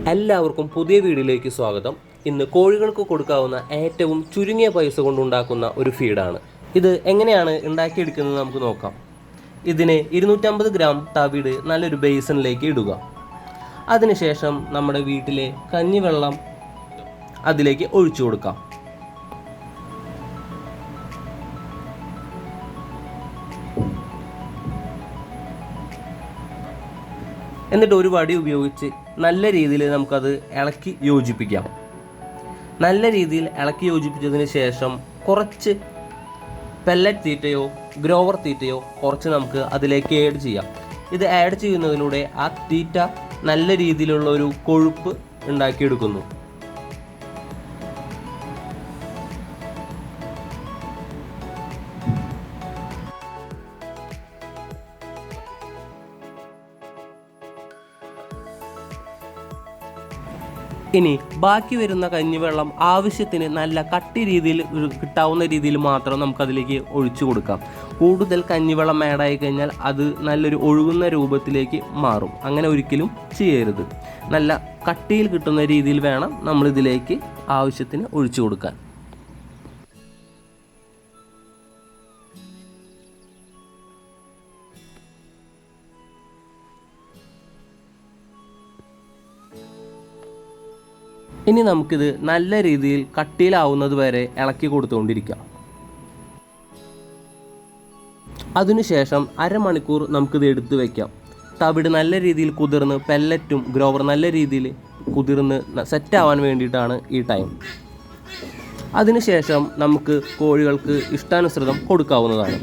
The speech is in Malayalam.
എല്ലാവർക്കും പുതിയ വീഡിയോയിലേക്ക് സ്വാഗതം. ഇന്ന് കോഴികൾക്ക് കൊടുക്കാവുന്ന ഏറ്റവും ചുരുങ്ങിയ പൈസ കൊണ്ടുണ്ടാക്കുന്ന ഒരു ഫീഡാണ്. ഇത് എങ്ങനെയാണ് ഉണ്ടാക്കിയെടുക്കുന്നത് നമുക്ക് നോക്കാം. ഇതിന് 250 ഗ്രാം തവിട് നല്ലൊരു ബേസണിലേക്ക് ഇടുക. അതിനുശേഷം നമ്മുടെ വീട്ടിലെ കഞ്ഞിവെള്ളം അതിലേക്ക് ഒഴിച്ചു കൊടുക്കാം. എന്നിട്ട് ഒരു വടി ഉപയോഗിച്ച് നല്ല രീതിയിൽ നമുക്കത് ഇളക്കി യോജിപ്പിക്കാം. നല്ല രീതിയിൽ ഇളക്കി യോജിപ്പിച്ചതിന് ശേഷം കുറച്ച് പെല്ലറ്റ് തീറ്റയോ ഗ്രോവർ തീറ്റയോ കുറച്ച് നമുക്ക് അതിലേക്ക് ആഡ് ചെയ്യാം. ഇത് ആഡ് ചെയ്യുന്നതിലൂടെ ആ തീറ്റ നല്ല രീതിയിലുള്ള ഒരു കൊഴുപ്പ് ഉണ്ടാക്കിയെടുക്കുന്നു. ഇനി ബാക്കി വരുന്ന കഞ്ഞിവെള്ളം ആവശ്യത്തിന് നല്ല കട്ടി രീതിയിൽ കിട്ടാവുന്ന രീതിയിൽ മാത്രം നമുക്കതിലേക്ക് ഒഴിച്ചു കൊടുക്കാം. കൂടുതൽ കഞ്ഞിവെള്ളം ആഡായി കഴിഞ്ഞാൽ അത് നല്ലൊരു ഒഴുകുന്ന രൂപത്തിലേക്ക് മാറും. അങ്ങനെ ഒരിക്കലും ചെയ്യരുത്. നല്ല കട്ടിയിൽ കിട്ടുന്ന രീതിയിൽ വേണം നമ്മളിതിലേക്ക് ആവശ്യത്തിന് ഒഴിച്ചു കൊടുക്കാൻ. ഇനി നമുക്കിത് നല്ല രീതിയിൽ കട്ടിയിലാവുന്നത് വരെ ഇളക്കി കൊടുത്തുകൊണ്ടിരിക്കാം. അതിനുശേഷം അരമണിക്കൂർ നമുക്കിത് എടുത്ത് വയ്ക്കാം. തവിട് നല്ല രീതിയിൽ കുതിർന്ന് പെല്ലറ്റും ഗ്രോവർ നല്ല രീതിയിൽ കുതിർന്ന് സെറ്റാവാൻ വേണ്ടിയിട്ടാണ് ഈ ടൈം. അതിനുശേഷം നമുക്ക് കോഴികൾക്ക് ഇഷ്ടാനുസൃതം കൊടുക്കാവുന്നതാണ്.